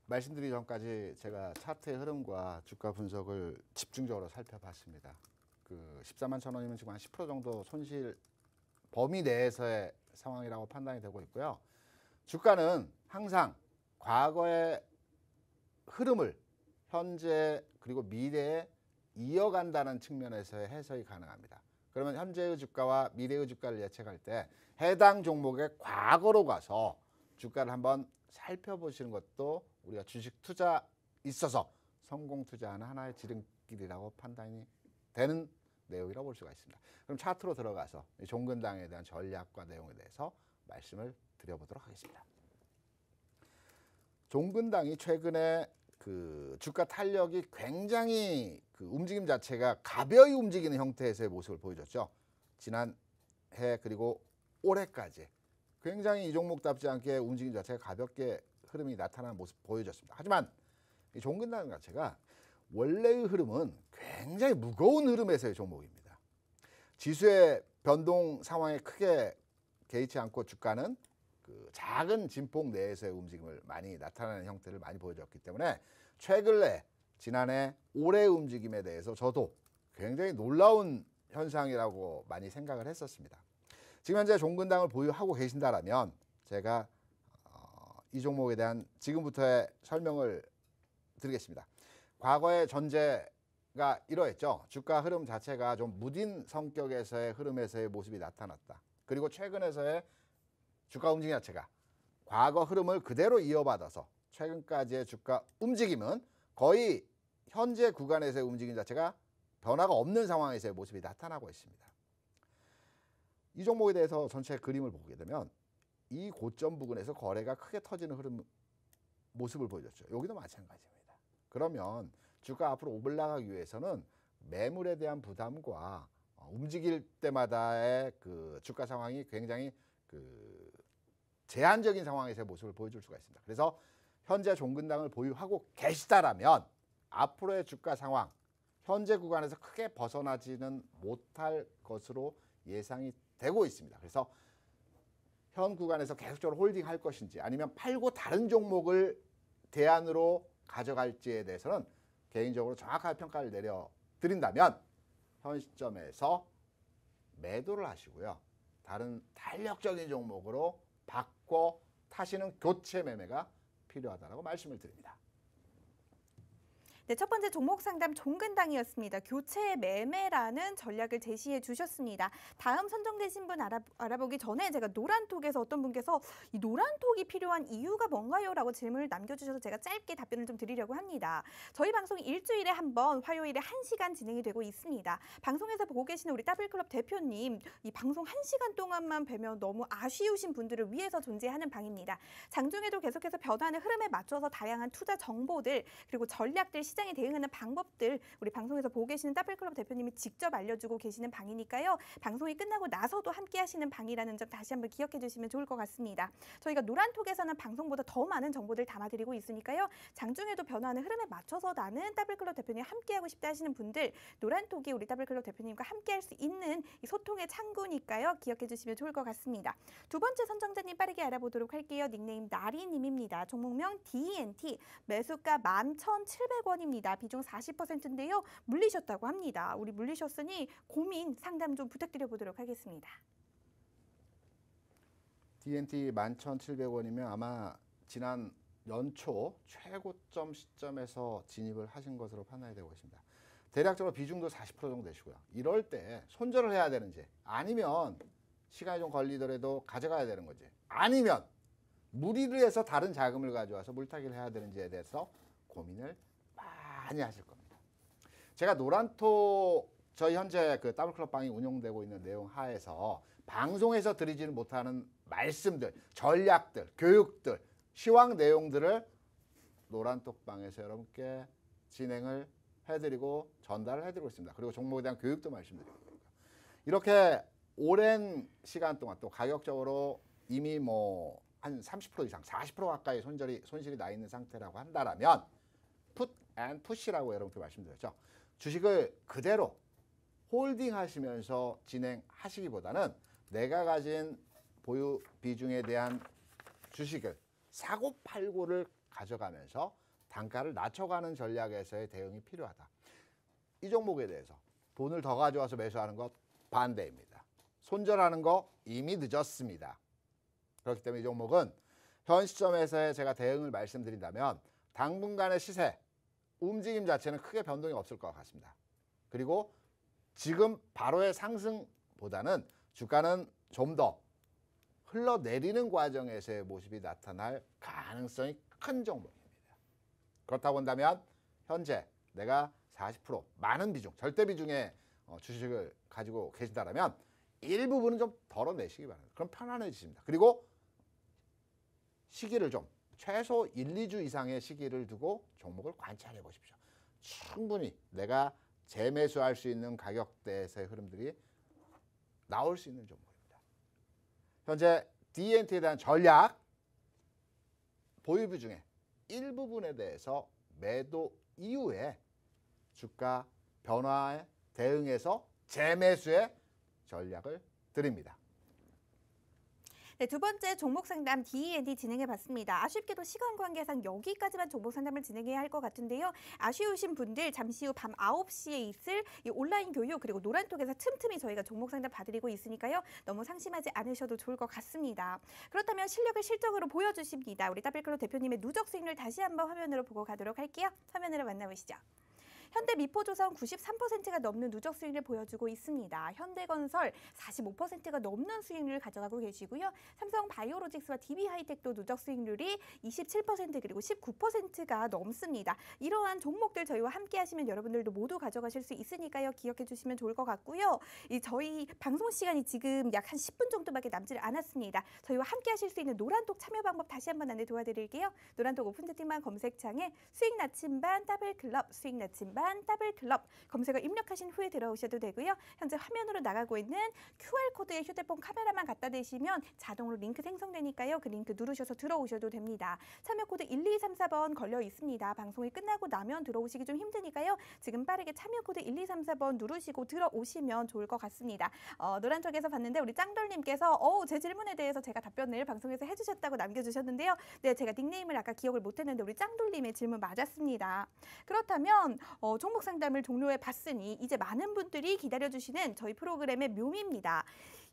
말씀드리기 전까지 제가 차트의 흐름과 주가 분석을 집중적으로 살펴봤습니다. 그 14만 천 원이면 지금 한 10% 정도 손실 범위 내에서의 상황이라고 판단이 되고 있고요. 주가는 항상 과거의 흐름을 현재 그리고 미래에 이어간다는 측면에서의 해석이 가능합니다. 그러면 현재의 주가와 미래의 주가를 예측할 때 해당 종목의 과거로 가서 주가를 한번 살펴보시는 것도 우리가 주식 투자 있어서 성공 투자하는 하나의 지름길이라고 판단이 되는 내용이라고 볼 수가 있습니다. 그럼 차트로 들어가서 종근당에 대한 전략과 내용에 대해서 말씀을 드려보도록 하겠습니다. 종근당이 최근에 그 주가 탄력이 굉장히 그 움직임 자체가 가벼이 움직이는 형태에서의 모습을 보여줬죠. 지난해 그리고 올해까지 굉장히 이 종목답지 않게 움직임 자체가 가볍게 흐름이 나타나는 모습 보여줬습니다. 하지만 이 종근당 자체가 원래의 흐름은 굉장히 무거운 흐름에서의 종목입니다. 지수의 변동 상황에 크게 개의치 않고 주가는 그 작은 진폭 내에서의 움직임을 많이 나타내는 형태를 많이 보여줬기 때문에 최근에 지난해 올해 움직임에 대해서 저도 굉장히 놀라운 현상이라고 많이 생각을 했었습니다. 지금 현재 종근당을 보유하고 계신다라면 제가 이 종목에 대한 지금부터의 설명을 드리겠습니다. 과거의 전제가 이러했죠. 주가 흐름 자체가 좀 무딘 성격에서의 흐름에서의 모습이 나타났다. 그리고 최근에서의 주가 움직임 자체가 과거 흐름을 그대로 이어받아서 최근까지의 주가 움직임은 거의 현재 구간에서의 움직임 자체가 변화가 없는 상황에서의 모습이 나타나고 있습니다. 이 종목에 대해서 전체 그림을 보게 되면 이 고점 부근에서 거래가 크게 터지는 흐름 모습을 보여줬죠. 여기도 마찬가지입니다. 그러면 주가 앞으로 올라가기 위해서는 매물에 대한 부담과 움직일 때마다의 그 주가 상황이 굉장히 그 제한적인 상황에서의 모습을 보여줄 수가 있습니다. 그래서 현재 종근당을 보유하고 계시다라면 앞으로의 주가 상황, 현재 구간에서 크게 벗어나지는 못할 것으로 예상이 되고 있습니다. 그래서 현 구간에서 계속적으로 홀딩할 것인지 아니면 팔고 다른 종목을 대안으로 가져갈지에 대해서는 개인적으로 정확한 평가를 내려드린다면 현 시점에서 매도를 하시고요. 다른 탄력적인 종목으로 바꿔 타시는 교체 매매가 필요하다고 말씀을 드립니다. 네, 첫 번째 종목 상담 종근당이었습니다. 교체 매매라는 전략을 제시해 주셨습니다. 다음 선정되신 분 알아보기 전에 제가 노란톡에서 어떤 분께서 이 노란톡이 필요한 이유가 뭔가요? 라고 질문을 남겨주셔서 제가 짧게 답변을 좀 드리려고 합니다. 저희 방송이 일주일에 한 번 화요일에 1시간 진행이 되고 있습니다. 방송에서 보고 계시는 우리 더블클럽 대표님, 이 방송 1시간 동안만 뵈면 너무 아쉬우신 분들을 위해서 존재하는 방입니다. 장중에도 계속해서 변화하는 흐름에 맞춰서 다양한 투자 정보들 그리고 전략들 시장에 대응하는 방법들 우리 방송에서 보고 계시는 더블클럽 대표님이 직접 알려주고 계시는 방이니까요. 방송이 끝나고 나서도 함께 하시는 방이라는 점 다시 한번 기억해 주시면 좋을 것 같습니다. 저희가 노란톡에서는 방송보다 더 많은 정보들 담아드리고 있으니까요. 장중에도 변화하는 흐름에 맞춰서 나는 더블클럽 대표님 함께하고 싶다 하시는 분들 노란톡이 우리 더블클럽 대표님과 함께할 수 있는 이 소통의 창구니까요. 기억해 주시면 좋을 것 같습니다. 두 번째 선정자님 빠르게 알아보도록 할게요. 닉네임 나리님입니다. 종목명 DNT 매수가 11,700원입니다. 비중 40%인데요. 물리셨다고 합니다. 우리 물리셨으니 고민 상담 좀 부탁드려 보도록 하겠습니다. DNT 11,700원이면 아마 지난 연초 최고점 시점에서 진입을 하신 것으로 판단이 되고 있습니다. 대략적으로 비중도 40% 정도 되시고요. 이럴 때 손절을 해야 되는지 아니면 시간이 좀 걸리더라도 가져가야 되는 건지 아니면 무리를 해서 다른 자금을 가져와서 물타기를 해야 되는지에 대해서 고민을 많이 하실 겁니다. 제가 노란톡 저희 현재 그 더블클럽방이 운영되고 있는 내용 하에서 방송에서 드리지는 못하는 말씀들, 전략들, 교육들, 시황 내용들을 노란톡방에서 여러분께 진행을 해드리고 전달을 해드리고 있습니다. 그리고 종목에 대한 교육도 말씀드리고 있습니다. 이렇게 오랜 시간 동안 또 가격적으로 이미 뭐 한 30% 이상, 40% 가까이 손실이 나 있는 상태라고 한다라면 풋 앤 푸시라고 여러분께 말씀드렸죠. 주식을 그대로 홀딩 하시면서 진행하시기보다는 내가 가진 보유 비중에 대한 주식을 사고 팔고를 가져가면서 단가를 낮춰가는 전략에서의 대응이 필요하다. 이 종목에 대해서 돈을 더 가져와서 매수하는 것 반대입니다. 손절하는 거 이미 늦었습니다. 그렇기 때문에 이 종목은 현 시점에서의 제가 대응을 말씀드린다면 당분간의 시세, 움직임 자체는 크게 변동이 없을 것 같습니다. 그리고 지금 바로의 상승보다는 주가는 좀 더 흘러내리는 과정에서의 모습이 나타날 가능성이 큰 종목입니다. 그렇다고 한다면 현재 내가 40% 많은 비중, 절대 비중의 주식을 가지고 계신다면 일부분은 좀 덜어내시기 바랍니다. 그럼 편안해지십니다. 그리고 시기를 좀 최소 1, 2주 이상의 시기를 두고 종목을 관찰해 보십시오. 충분히 내가 재매수할 수 있는 가격대에서의 흐름들이 나올 수 있는 종목입니다. 현재 D&T에 대한 전략, 보유 비중의 일부분에 대해서 매도 이후에 주가 변화에 대응해서 재매수의 전략을 드립니다. 네, 두 번째 종목 상담 D&D 진행해 봤습니다. 아쉽게도 시간 관계상 여기까지만 종목 상담을 진행해야 할 것 같은데요. 아쉬우신 분들 잠시 후 밤 9시에 있을 이 온라인 교육 그리고 노란톡에서 틈틈이 저희가 종목 상담 봐드리고 있으니까요. 너무 상심하지 않으셔도 좋을 것 같습니다. 그렇다면 실력을 실적으로 보여주십니다. 우리 더블클럽 대표님의 누적 수익률 다시 한번 화면으로 보고 가도록 할게요. 화면으로 만나보시죠. 현대미포조선 93%가 넘는 누적 수익률을 보여주고 있습니다. 현대건설 45%가 넘는 수익률을 가져가고 계시고요. 삼성바이오로직스와 DB하이텍도 누적 수익률이 27% 그리고 19%가 넘습니다. 이러한 종목들 저희와 함께 하시면 여러분들도 모두 가져가실 수 있으니까요. 기억해 주시면 좋을 것 같고요. 저희 방송 시간이 지금 약 한 10분 정도밖에 남지 않았습니다. 저희와 함께 하실 수 있는 노란톡 참여 방법 다시 한번 안내 도와드릴게요. 노란톡 오픈 채팅방 검색창에 수익 나침반 더블클럽 수익 나침반 더블클럽 검색어 입력하신 후에 들어오셔도 되고요. 현재 화면으로 나가고 있는 QR코드에 휴대폰 카메라만 갖다 대시면 자동으로 링크 생성되니까요. 그 링크 누르셔서 들어오셔도 됩니다. 참여 코드 1234번 걸려 있습니다. 방송이 끝나고 나면 들어오시기 좀 힘드니까요. 지금 빠르게 참여 코드 1234번 누르시고 들어오시면 좋을 것 같습니다. 노란톡에서 봤는데 우리 짱돌님께서 제 질문에 대해서 제가 답변을 방송에서 해주셨다고 남겨주셨는데요. 네, 제가 닉네임을 아까 기억을 못했는데 우리 짱돌님의 질문 맞았습니다. 그렇다면 종목 상담을 종료해 봤으니 이제 많은 분들이 기다려주시는 저희 프로그램의 묘미입니다.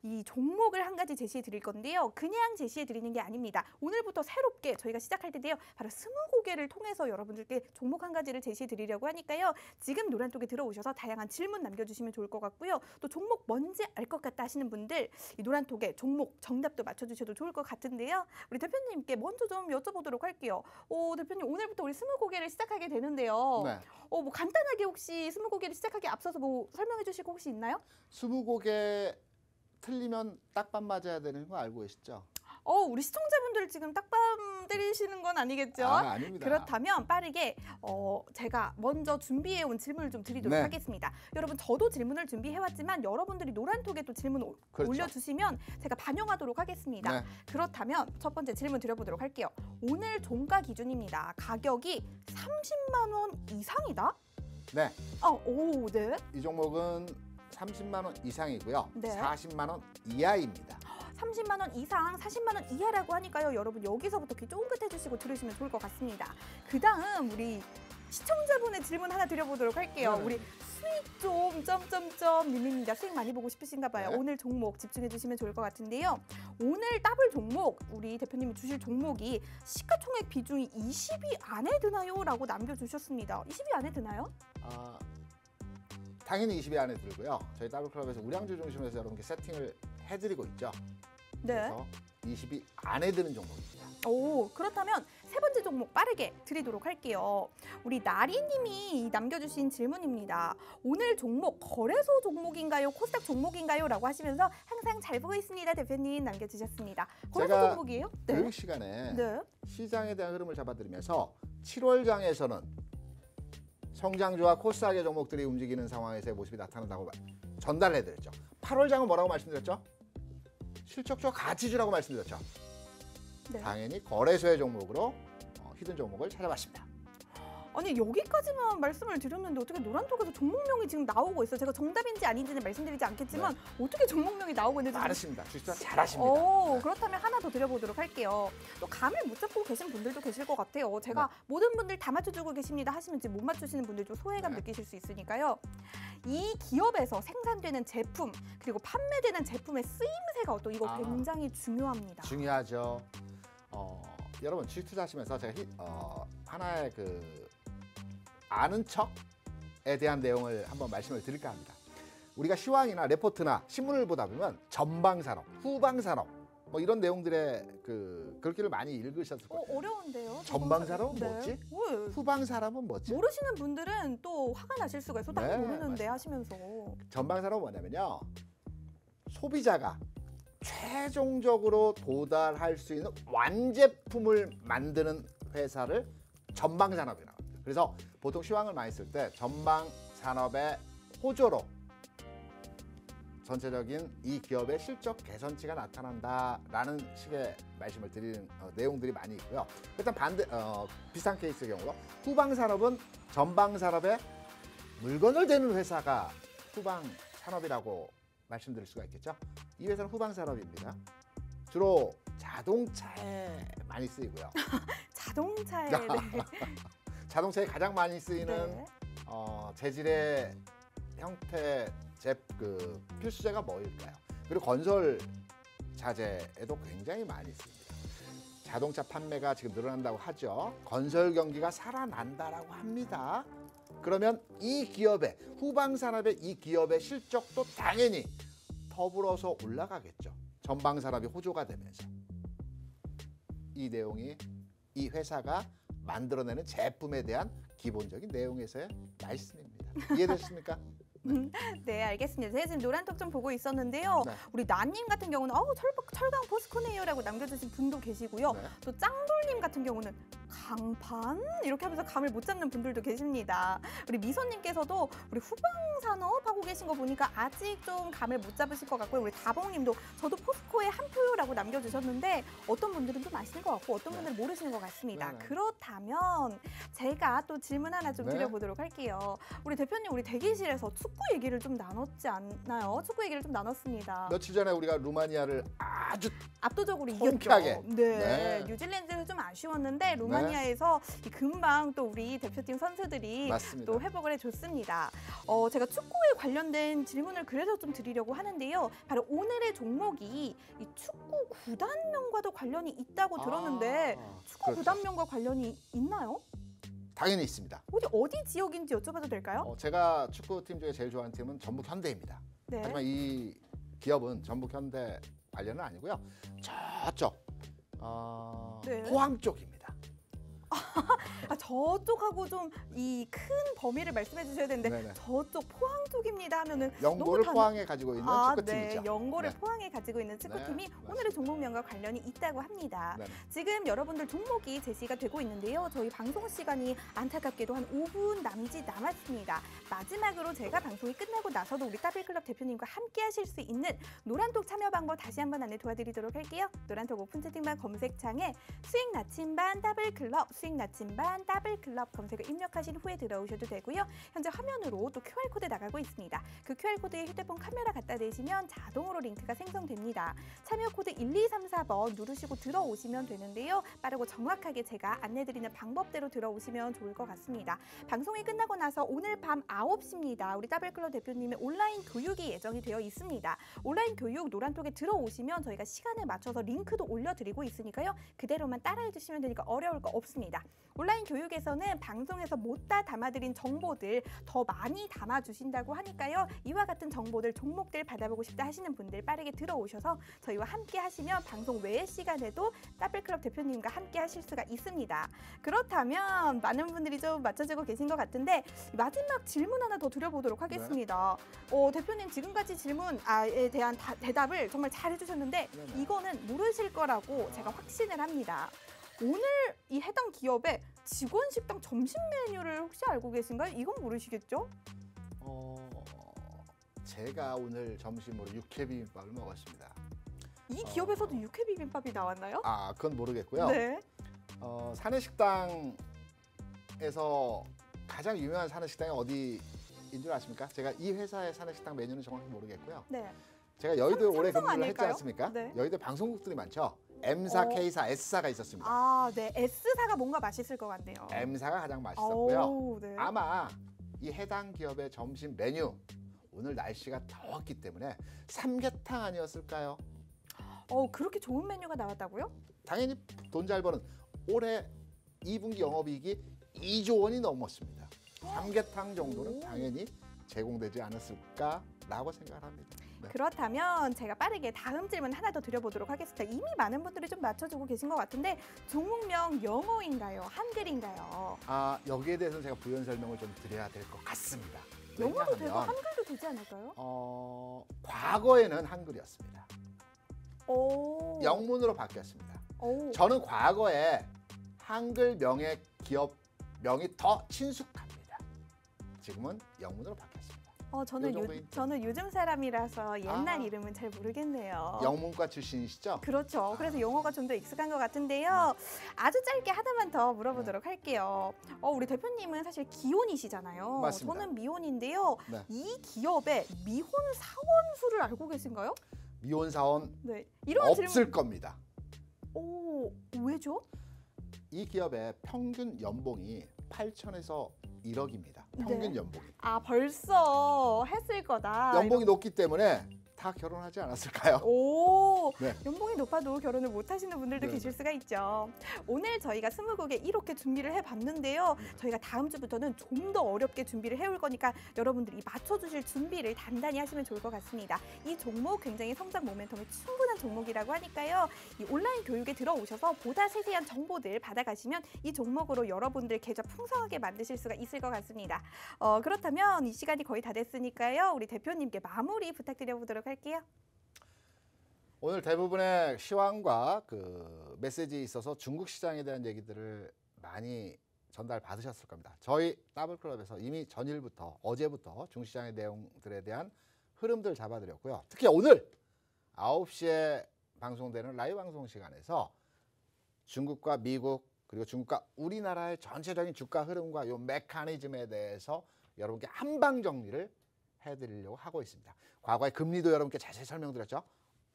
이 종목을 한 가지 제시해 드릴 건데요. 그냥 제시해 드리는 게 아닙니다. 오늘부터 새롭게 저희가 시작할 텐데요. 바로 스무고개를 통해서 여러분들께 종목 한 가지를 제시해 드리려고 하니까요. 지금 노란톡에 들어오셔서 다양한 질문 남겨주시면 좋을 것 같고요. 또 종목 뭔지 알 것 같다 하시는 분들 이 노란톡에 종목 정답도 맞춰주셔도 좋을 것 같은데요. 우리 대표님께 먼저 좀 여쭤보도록 할게요. 대표님 오늘부터 우리 스무고개를 시작하게 되는데요. 네. 뭐 간단하게 혹시 스무고개를 시작하기 앞서서 뭐 설명해 주실 거 혹시 있나요? 20곡에 틀리면 딱밤 맞아야 되는 거 알고 계시죠? 우리 시청자분들 지금 딱밤 때리시는 건 아니겠죠? 아닙니다. 그렇다면 빠르게 제가 먼저 준비해온 질문을 좀 드리도록 네. 하겠습니다. 여러분 저도 질문을 준비해왔지만 여러분들이 노란톡에 또 질문 그렇죠. 올려주시면 제가 반영하도록 하겠습니다. 네. 그렇다면 첫 번째 질문 드려보도록 할게요. 오늘 종가 기준입니다. 가격이 30만 원 이상이다? 네. 네. 이 종목은 30만 원 이상이고요. 네. 40만 원 이하입니다. 30만 원 이상, 40만 원 이하라고 하니까요. 여러분 여기서부터 귀 쫑긋해 주시고 들으시면 좋을 것 같습니다. 그 다음 우리 시청자분의 질문 하나 드려보도록 할게요. 네. 우리 수익 좀 점점점 님입니다. 수익 많이 보고 싶으신가 봐요. 네. 오늘 종목 집중해 주시면 좋을 것 같은데요. 오늘 더블 종목, 우리 대표님이 주실 종목이 시가총액 비중이 20위 안에 드나요? 라고 남겨주셨습니다. 20위 안에 드나요? 당연히 20위 안에 들고요. 저희 더블클럽에서 우량주 중심으로 해서 여러분께 세팅을 해드리고 있죠. 네. 그래서 20위 안에 드는 종목입니다. 오, 그렇다면 세 번째 종목 빠르게 드리도록 할게요. 우리 나리님이 남겨주신 질문입니다. 오늘 종목 거래소 종목인가요? 코스닥 종목인가요? 라고 하시면서 항상 잘 보고 있습니다. 대표님 남겨주셨습니다. 거래소 제가 종목이에요? 교육 시간에 네. 시장에 대한 흐름을 잡아드리면서 7월장에서는 성장주와 코스닥의 종목들이 움직이는 상황에서의 모습이 나타난다고 전달해드렸죠. 8월장은 뭐라고 말씀드렸죠? 실적주와 가치주라고 말씀드렸죠. 네. 당연히 거래소의 종목으로 히든 종목을 찾아봤습니다. 아니 여기까지만 말씀을 드렸는데 어떻게 노란톡에서 종목명이 지금 나오고 있어요. 제가 정답인지 아닌지는 말씀드리지 않겠지만 어떻게 종목명이 나오고 있는지 잘하십니다. 주식투자 잘하십니다. 오, 네. 그렇다면 하나 더 드려보도록 할게요. 또 감을 못 잡고 계신 분들도 계실 것 같아요. 제가 네. 모든 분들 다 맞춰주고 계십니다 하시면 지금 못 맞추시는 분들 좀 소외감 네. 느끼실 수 있으니까요. 이 기업에서 생산되는 제품 그리고 판매되는 제품의 쓰임새가 또 이거 굉장히 중요합니다. 중요하죠. 여러분 주식 투자하시면서 제가 하나의 아는 척에 대한 내용을 한번 말씀을 드릴까 합니다. 우리가 시황이나 레포트나 신문을 보다 보면 전방산업, 후방산업 뭐 이런 내용들의 글귀를 많이 읽으셨을 거예요. 어려운데요. 전방산업은 네. 뭐지? 왜? 후방산업은 뭐지? 모르시는 분들은 또 화가 나실 수가 있어. 나 네, 모르는데 맞습니다. 하시면서. 전방산업은 뭐냐면요. 소비자가 최종적으로 도달할 수 있는 완제품을 만드는 회사를 전방산업이라고 합니다. 그래서 보통 시황을 많이 쓸 때 전방산업의 호조로 전체적인 이 기업의 실적 개선치가 나타난다라는 식의 말씀을 드리는 내용들이 많이 있고요. 일단 비슷한 케이스의 경우로 후방산업은 전방산업에 물건을 대는 회사가 후방산업이라고 말씀드릴 수가 있겠죠. 이 회사는 후방산업입니다. 주로 자동차에 많이 쓰이고요. 자동차에 네. 자동차에 가장 많이 쓰이는 네. 재질의 형태 필수재가 뭐일까요? 그리고 건설 자재에도 굉장히 많이 쓰입니다. 자동차 판매가 지금 늘어난다고 하죠. 건설 경기가 살아난다라고 합니다. 그러면 이 기업의 후방산업의 이 기업의 실적도 당연히 더불어서 올라가겠죠. 전방산업이 호조가 되면서 이 내용이 이 회사가 만들어내는 제품에 대한 기본적인 내용에서의 말씀입니다. 이해되셨습니까? 네, 알겠습니다. 제가 지금 노란톡 좀 보고 있었는데요. 네. 우리 나님 같은 경우는 철강 포스코네요라고 남겨주신 분도 계시고요. 네. 또 짱돌님 같은 경우는 강판 이렇게 하면서 감을 못 잡는 분들도 계십니다. 우리 미소님께서도 우리 후방산업 하고 계신 거 보니까 아직 좀 감을 못 잡으실 것 같고요. 우리 다봉님도 저도 포스코에 한 표라고 남겨주셨는데 어떤 분들은 좀 아시는 것 같고 어떤 분들은 모르시는 것 같습니다. 네. 그렇다면 제가 또 질문 하나 좀 네. 드려보도록 할게요. 우리 대표님 우리 대기실에서 축구 얘기를 좀 나눴지 않나요? 축구 얘기를 좀 나눴습니다. 며칠 전에 우리가 루마니아를 아주 압도적으로 통쾌하게. 이겼죠. 네. 네. 뉴질랜드에서 좀 아쉬웠는데 루마니아에서 금방 또 우리 대표팀 선수들이 맞습니다. 또 회복을 해줬습니다. 제가 축구에 관련된 질문을 그래서 좀 드리려고 하는데요. 바로 오늘의 종목이 이 축구 구단명과도 관련이 있다고 들었는데 축구 그렇죠. 구단명과 관련이 있나요? 당연히 있습니다. 어디 지역인지 여쭤봐도 될까요? 제가 축구팀 중에 제일 좋아하는 팀은 전북현대입니다. 네. 하지만 이 기업은 전북현대 관련은 아니고요. 저쪽 네. 포항 쪽입니다. 저쪽하고 좀 이 큰 범위를 말씀해 주셔야 되는데 네네. 저쪽 포항 쪽입니다 하면은 연고를 너무 포항에 가지고 있는 축구팀이죠. 네, 연고를 네. 포항에 가지고 있는 축구팀이 네, 오늘의 종목명과 관련이 있다고 합니다. 네. 지금 여러분들 종목이 제시가 되고 있는데요. 저희 방송 시간이 안타깝게도 한 5분 남짓 남았습니다. 마지막으로 제가 방송이 끝나고 나서도 우리 더블클럽 대표님과 함께 하실 수 있는 노란톡 참여 방법 다시 한번 안내 도와드리도록 할게요. 노란톡 오픈 채팅방 검색창에 수익 나침반 더블클럽, 수익 나침반 더블클럽 검색을 입력하신 후에 들어오셔도 되고요. 현재 화면으로 또 QR코드 나가고 있습니다. 그 QR코드에 휴대폰 카메라 갖다 대시면 자동으로 링크가 생성됩니다. 참여 코드 1234번 누르시고 들어오시면 되는데요. 빠르고 정확하게 제가 안내드리는 방법대로 들어오시면 좋을 것 같습니다. 방송이 끝나고 나서 오늘 밤 9시입니다. 우리 더블클럽 대표님의 온라인 교육이 예정이 되어 있습니다. 온라인 교육 노란톡에 들어오시면 저희가 시간에 맞춰서 링크도 올려드리고 있으니까요. 그대로만 따라해 주시면 되니까 어려울 거 없습니다. 온라인 교육 교육에서는 방송에서 못다 담아드린 정보들 더 많이 담아주신다고 하니까요. 이와 같은 정보들, 종목들 받아보고 싶다 하시는 분들 빠르게 들어오셔서 저희와 함께 하시면 방송 외의 시간에도 따블클럽 대표님과 함께 하실 수가 있습니다. 그렇다면 많은 분들이 좀 맞춰주고 계신 것 같은데 마지막 질문 하나 더 드려보도록 하겠습니다. 대표님 지금까지 질문에 대한 대답을 정말 잘 해주셨는데 네네. 이거는 모르실 거라고 제가 확신을 합니다. 오늘 이 해당 기업의 직원 식당 점심 메뉴를 혹시 알고 계신가요? 이건 모르시겠죠? 제가 오늘 점심으로 육회 비빔밥을 먹었습니다. 이 기업에서도 육회 비빔밥이 나왔나요? 아, 그건 모르겠고요. 네. 사내식당에서 가장 유명한 사내식당이 어디인 줄 아십니까? 제가 이 회사의 사내식당 메뉴는 정확히 모르겠고요. 네. 제가 여의도에 오래 삼성 근무를 했지 아닐까요? 않습니까? 네. 여의도에 방송국들이 많죠. M사, K사, S사가 있었습니다. 아, 네. S사가 뭔가 맛있을 것 같네요. M사가 가장 맛있었고요. 오, 네. 아마 이 해당 기업의 점심 메뉴, 오늘 날씨가 더웠기 때문에 삼계탕 아니었을까요? 그렇게 좋은 메뉴가 나왔다고요? 당연히 돈 잘 버는 올해 2분기 영업이익이 2조 원이 넘었습니다. 삼계탕 정도는 당연히 제공되지 않았을까라고 생각합니다. 네. 그렇다면 제가 빠르게 다음 질문 하나 더 드려보도록 하겠습니다. 이미 많은 분들이 좀 맞춰주고 계신 것 같은데 종목명 영어인가요? 한글인가요? 여기에 대해서는 제가 부연 설명을 좀 드려야 될 것 같습니다. 영어도 되고 왜냐하면, 한글도 되지 않을까요? 과거에는 한글이었습니다. 오. 영문으로 바뀌었습니다. 오. 저는 과거에 한글 명의 기업 명이 더 친숙합니다. 지금은 영문으로 바뀌었습니다. 요 정도인 저는 요즘 사람이라서 옛날 아. 이름은 잘 모르겠네요. 영문과 출신이시죠? 그렇죠. 그래서 영어가 좀 더 익숙한 것 같은데요. 아주 짧게 하나만 더 물어보도록 할게요. 우리 대표님은 사실 기혼이시잖아요. 맞습니다. 저는 미혼인데요. 네. 이 기업의 미혼 사원 수를 알고 계신가요? 미혼 사원 네. 이런 없을 겁니다. 오, 왜죠? 이 기업의 평균 연봉이 8천에서 1억입니다. 평균 네. 연봉이. 벌써 했을 거다. 연봉이 높기 때문에 다 결혼하지 않았을까요? 오, 네. 연봉이 높아도 결혼을 못 하시는 분들도 네. 계실 수가 있죠. 오늘 저희가 스무고개 이렇게 준비를 해봤는데요. 저희가 다음 주부터는 좀 더 어렵게 준비를 해올 거니까 여러분들이 맞춰주실 준비를 단단히 하시면 좋을 것 같습니다. 이 종목 굉장히 성장 모멘텀이 충분한 종목이라고 하니까요. 이 온라인 교육에 들어오셔서 보다 세세한 정보들 받아가시면 이 종목으로 여러분들 계좌 풍성하게 만드실 수가 있을 것 같습니다. 그렇다면 이 시간이 거의 다 됐으니까요. 우리 대표님께 마무리 부탁드려보도록 할게요. 오늘 대부분의 시황과 그 메시지에 있어서 중국 시장에 대한 얘기들을 많이 전달 받으셨을 겁니다. 저희 따블클럽에서 이미 전일부터 어제부터 중시장의 내용들에 대한 흐름들 잡아드렸고요. 특히 오늘 9시에 방송되는 라이브 방송 시간에서 중국과 미국 그리고 중국과 우리나라의 전체적인 주가 흐름과 요 메커니즘에 대해서 여러분께 한방 정리를 해드리려고 하고 있습니다. 과거의 금리도 여러분께 자세히 설명드렸죠.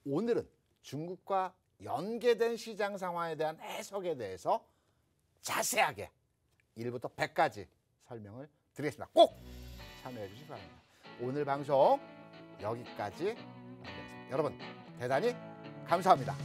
오늘은 중국과 연계된 시장 상황에 대한 해석에 대해서 자세하게 1부터 100까지 설명을 드리겠습니다. 꼭 참여해 주시기 바랍니다. 오늘 방송 여기까지 마치겠습니다. 여러분 대단히 감사합니다.